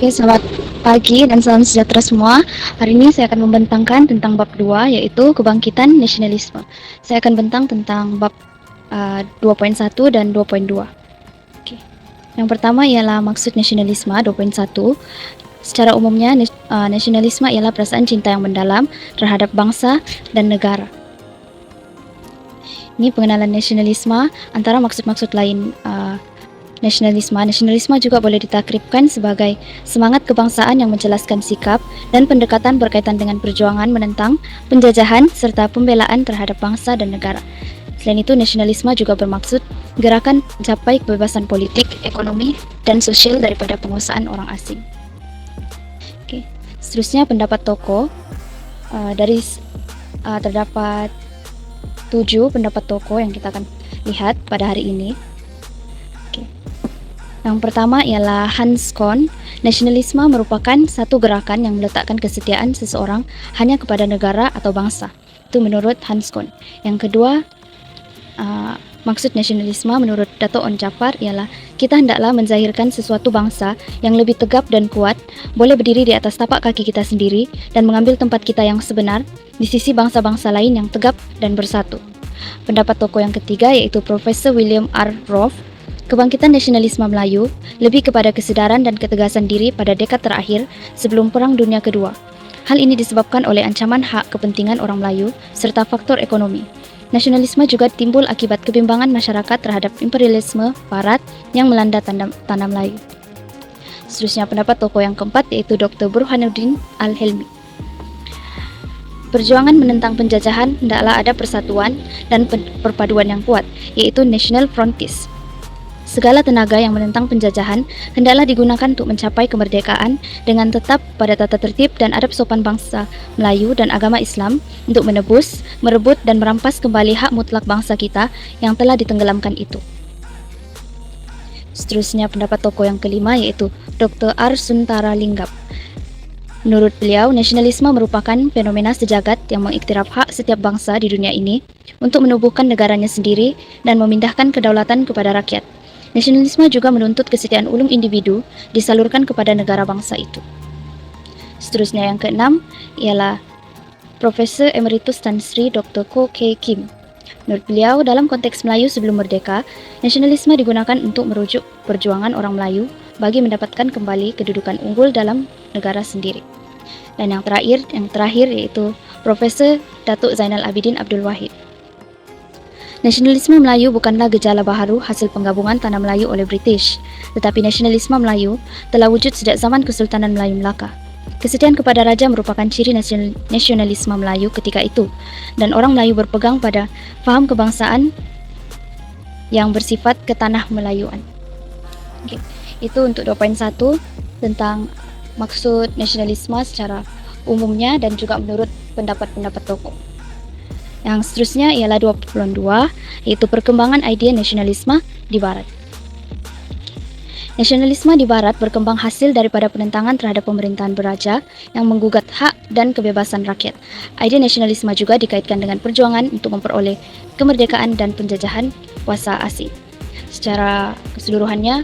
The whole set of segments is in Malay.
Oke, selamat pagi dan salam sejahtera semua. Hari ini saya akan membentangkan tentang bab 2, yaitu kebangkitan nasionalisme. Saya akan bentang tentang bab 2.1 dan 2.2. Oke. Yang pertama ialah maksud nasionalisme 2.1. Secara umumnya, nasionalisme ialah perasaan cinta yang mendalam terhadap bangsa dan negara. Ini pengenalan nasionalisme. Antara maksud-maksud lain Nasionalisme juga boleh ditakribkan sebagai semangat kebangsaan yang menjelaskan sikap dan pendekatan berkaitan dengan perjuangan menentang penjajahan serta pembelaan terhadap bangsa dan negara. Selain itu, nasionalisme juga bermaksud gerakan mencapai kebebasan politik, ekonomi, dan sosial daripada penguasaan orang asing. Oke. Seterusnya pendapat tokoh. Terdapat 7 pendapat tokoh yang kita akan lihat pada hari ini. Yang pertama ialah Hans Kohn. Nasionalisme merupakan satu gerakan yang meletakkan kesetiaan seseorang hanya kepada negara atau bangsa. Itu menurut Hans Kohn. Yang kedua, maksud nasionalisme menurut Dato' Onn Jaafar ialah kita hendaklah menzahirkan sesuatu bangsa yang lebih tegap dan kuat, boleh berdiri di atas tapak kaki kita sendiri dan mengambil tempat kita yang sebenar di sisi bangsa-bangsa lain yang tegap dan bersatu. Pendapat tokoh yang ketiga yaitu Profesor William R. Rolfe. Kebangkitan nasionalisme Melayu lebih kepada kesedaran dan ketegasan diri pada dekad terakhir sebelum Perang Dunia Kedua. Hal ini disebabkan oleh ancaman hak kepentingan orang Melayu serta faktor ekonomi. Nasionalisme juga timbul akibat kebimbangan masyarakat terhadap imperialisme Barat yang melanda tanah Melayu. Seterusnya pendapat tokoh yang keempat yaitu Dr. Burhanuddin Al-Helmi. Perjuangan menentang penjajahan hendaklah ada persatuan dan perpaduan yang kuat, yaitu national frontis. Segala tenaga yang menentang penjajahan hendaklah digunakan untuk mencapai kemerdekaan dengan tetap pada tata tertib dan adab sopan bangsa Melayu dan agama Islam untuk menebus, merebut dan merampas kembali hak mutlak bangsa kita yang telah ditenggelamkan itu. Seterusnya pendapat tokoh yang kelima yaitu Dr. R. Suntara Linggap. Menurut beliau, nasionalisme merupakan fenomena sejagat yang mengiktiraf hak setiap bangsa di dunia ini untuk menubuhkan negaranya sendiri dan memindahkan kedaulatan kepada rakyat. Nasionalisme juga menuntut kesetiaan ulung individu disalurkan kepada negara bangsa itu. Seterusnya yang keenam ialah Profesor Emeritus Tan Sri Dr. Ko K. Kim. Menurut beliau, dalam konteks Melayu sebelum merdeka, nasionalisme digunakan untuk merujuk perjuangan orang Melayu bagi mendapatkan kembali kedudukan unggul dalam negara sendiri. Dan yang terakhir yaitu Profesor Datuk Zainal Abidin Abdul Wahid. Nasionalisme Melayu bukanlah gejala baharu hasil penggabungan tanah Melayu oleh British, tetapi nasionalisme Melayu telah wujud sejak zaman Kesultanan Melayu Melaka. Kesetiaan kepada raja merupakan ciri nasionalisme Melayu ketika itu, dan orang Melayu berpegang pada faham kebangsaan yang bersifat ketanah Melayuan. Okay. Itu untuk 2.1 tentang maksud nasionalisme secara umumnya dan juga menurut pendapat-pendapat tokoh. Yang seterusnya ialah 2.2, yaitu perkembangan idea nasionalisme di Barat. Nasionalisme di Barat berkembang hasil daripada penentangan terhadap pemerintahan beraja yang menggugat hak dan kebebasan rakyat. Idea nasionalisme juga dikaitkan dengan perjuangan untuk memperoleh kemerdekaan dan penjajahan kuasa asing. Secara keseluruhannya,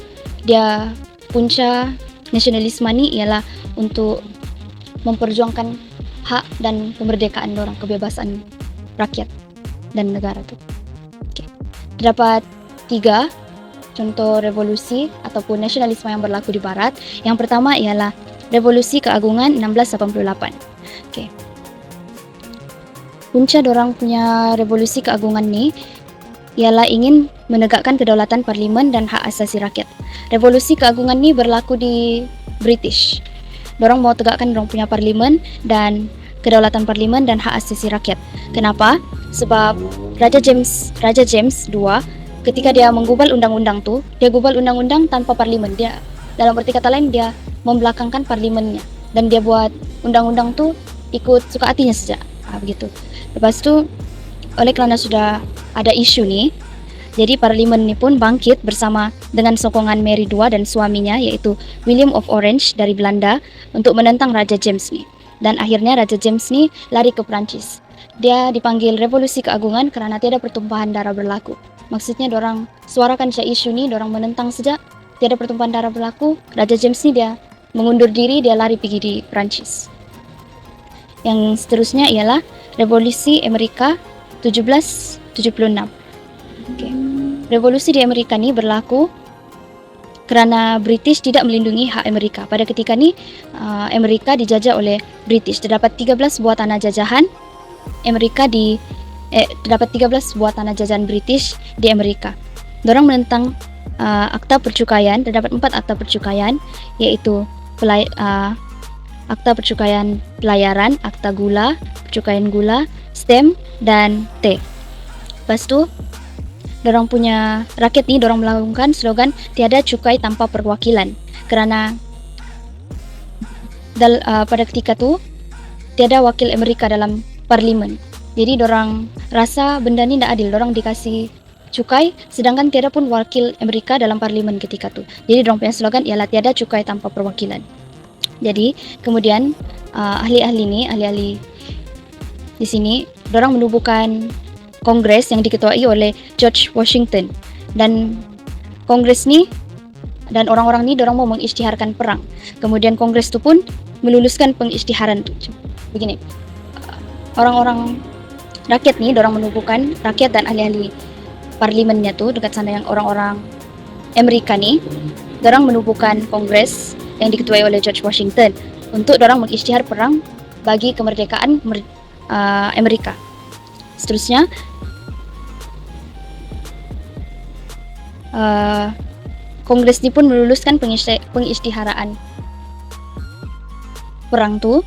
punca nasionalisme ini ialah untuk memperjuangkan hak dan kemerdekaan orang, kebebasan rakyat dan negara itu. Terdapat 3 contoh revolusi ataupun nasionalisme yang berlaku di Barat. Yang pertama ialah Revolusi Keagungan 1688. Punca dorang punya Revolusi Keagungan ni ialah ingin menegakkan kedaulatan parlimen dan hak asasi rakyat. Revolusi Keagungan ni berlaku di British. Dorang mau tegakkan dorang punya parlimen dan kedaulatan parlimen dan hak asasi rakyat. Kenapa? Sebab Raja James II ketika dia menggubal undang-undang tu, dia gubal undang-undang tanpa parlimen. Dia dalam arti kata lain dia membelakangkan parlimennya dan dia buat undang-undang tu ikut suka hatinya saja. Begitu. Lepas tu oleh kerana sudah ada isu ni, jadi parlimen ni pun bangkit bersama dengan sokongan Mary II dan suaminya yaitu William of Orange dari Belanda untuk menentang Raja James ni. Dan akhirnya Raja James ni lari ke Perancis. Dia dipanggil Revolusi Keagungan kerana tiada pertumpahan darah berlaku. Maksudnya dorang suarakan isu ni, dorang menentang saja, tiada pertumpahan darah berlaku. Raja James ni dia mengundur diri, dia lari pergi di Prancis. Yang seterusnya ialah Revolusi Amerika 1776. Okay. Revolusi di Amerika ni berlaku kerana British tidak melindungi hak Amerika. Pada ketika ni Amerika dijajah oleh British. Terdapat 13 buah tanah jajahan terdapat 13 buah tanah jajahan British di Amerika. Dorang menentang akta percukaian. Terdapat 4 akta percukaian, iaitu akta percukaian pelayaran, akta gula, percukaian gula, stem dan teh. Lepas tu dorang punya rakyat ni dorang melaungkan slogan tiada cukai tanpa perwakilan, kerana pada ketika tu tiada wakil Amerika dalam parlimen. Jadi dorang rasa benda ni tak adil, dorang dikasih cukai sedangkan tiada pun wakil Amerika dalam parlimen ketika tu. Jadi dorang punya slogan ialah tiada cukai tanpa perwakilan. Jadi kemudian ahli-ahli di sini dorang menubuhkan kongres yang diketuai oleh George Washington, dan kongres ni dan orang-orang ni dorang mau mengisytiharkan perang. Kemudian kongres tu pun meluluskan pengisytiharan tu. Begini, orang-orang rakyat ni dorang menubuhkan, rakyat dan ahli-ahli parlimennya tu dekat sana yang orang-orang Amerika ni, dorang menubuhkan kongres yang diketuai oleh George Washington untuk dorang mengisytihar perang bagi kemerdekaan Amerika. Seterusnya kongres ni pun meluluskan pengisytiharaan perang tu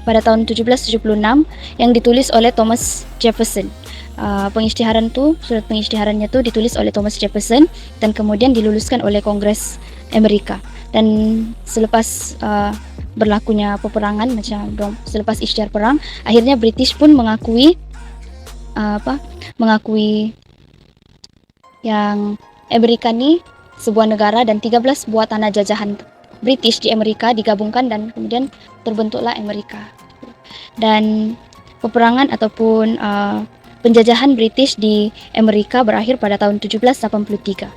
pada tahun 1776 yang ditulis oleh Thomas Jefferson. Surat pengisytiharannya tu ditulis oleh Thomas Jefferson dan kemudian diluluskan oleh Kongres Amerika. Dan selepas berlakunya peperangan, selepas isytihar perang, akhirnya British pun mengakui yang Amerika ni sebuah negara dan 13 buah tanah jajahan British di Amerika digabungkan dan kemudian terbentuklah Amerika. Dan peperangan ataupun penjajahan British di Amerika berakhir pada tahun 1783.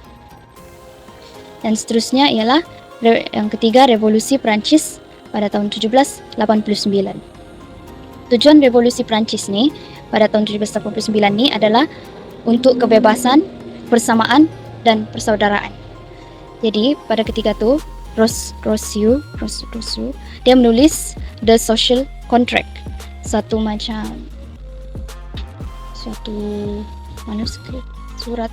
Dan seterusnya ialah yang ketiga, Revolusi Prancis pada tahun 1789. Tujuan Revolusi Prancis ni pada tahun 1789 ni adalah untuk kebebasan, persamaan dan persaudaraan. Jadi pada ketika tu Rousseau dia menulis The Social Contract, suatu manuskrip, surat,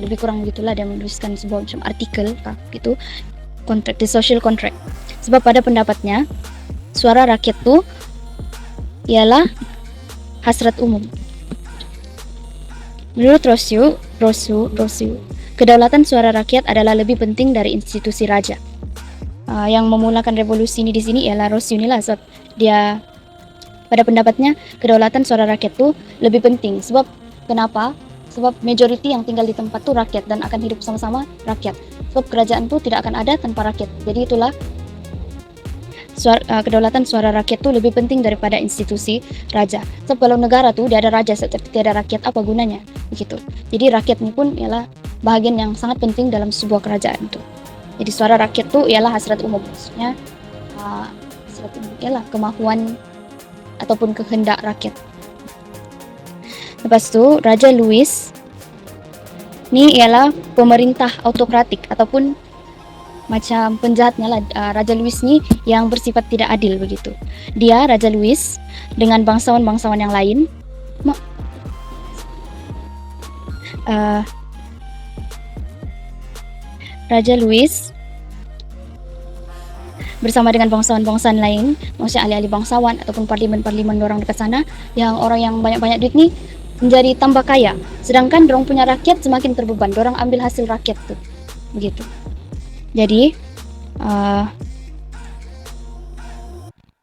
lebih kurang begitulah, dia menuliskan sebuah macam artikel gitu, contract, The Social Contract. Sebab pada pendapatnya suara rakyat tu ialah hasrat umum. Menurut Rousseau, kedaulatan suara rakyat adalah lebih penting dari institusi raja. Yang memulakan revolusi ini di sini ialah Rousseau ni lah, sebab dia pada pendapatnya kedaulatan suara rakyat tu lebih penting. Sebab kenapa? Sebab majoriti yang tinggal di tempat tu rakyat dan akan hidup sama-sama rakyat. Sebab kerajaan tu tidak akan ada tanpa rakyat. Jadi itulah kedaulatan suara rakyat tu lebih penting daripada institusi raja. Sebab kalau negara tu dia ada raja tetapi tiada rakyat, apa gunanya? Begitu. Jadi rakyat ni pun ialah bahagian yang sangat penting dalam sebuah kerajaan tu. Jadi suara rakyat tu ialah hasrat umum. Maksudnya hasrat umum ialah kemahuan ataupun kehendak rakyat. Lepas tu Raja Louis ni ialah pemerintah autokratik ataupun macam penjahatnya lah. Raja Louis ni yang bersifat tidak adil begitu. Dia, Raja Louis, dengan bangsawan-bangsawan yang lain Raja Louis bersama dengan bangsawan-bangsawan lain, maksudnya ahli-ahli bangsawan ataupun parlimen-parlimen dorang dekat sana, yang orang yang banyak-banyak duit ni menjadi tambah kaya, sedangkan dorang punya rakyat semakin terbeban. Dorang ambil hasil rakyat tu begitu. Jadi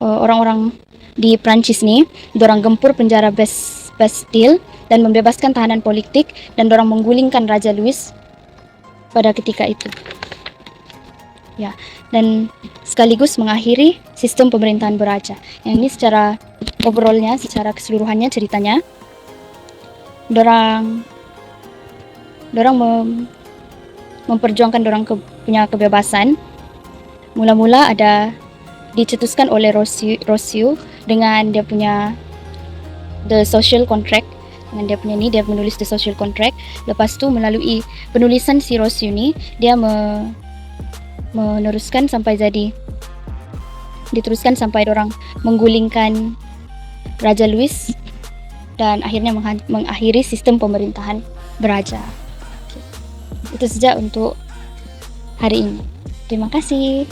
orang-orang di Prancis ni dorang gempur penjara Bastille dan membebaskan tahanan politik, dan dorang menggulingkan Raja Louis pada ketika itu. Ya, dan sekaligus mengakhiri sistem pemerintahan beraja. Yang ini secara overallnya, secara keseluruhannya ceritanya, dorang memperjuangkan dorang punya kebebasan Mula-mula ada dicetuskan oleh Rosyu dengan dia punya The Social Contract. Dengan dia punya ni, dia menulis The Social Contract. Lepas tu melalui penulisan si Rosyu ni, dia meneruskan sampai jadi, diteruskan sampai orang menggulingkan Raja Louis dan akhirnya mengakhiri sistem pemerintahan beraja. Itu saja untuk hari ini. Terima kasih.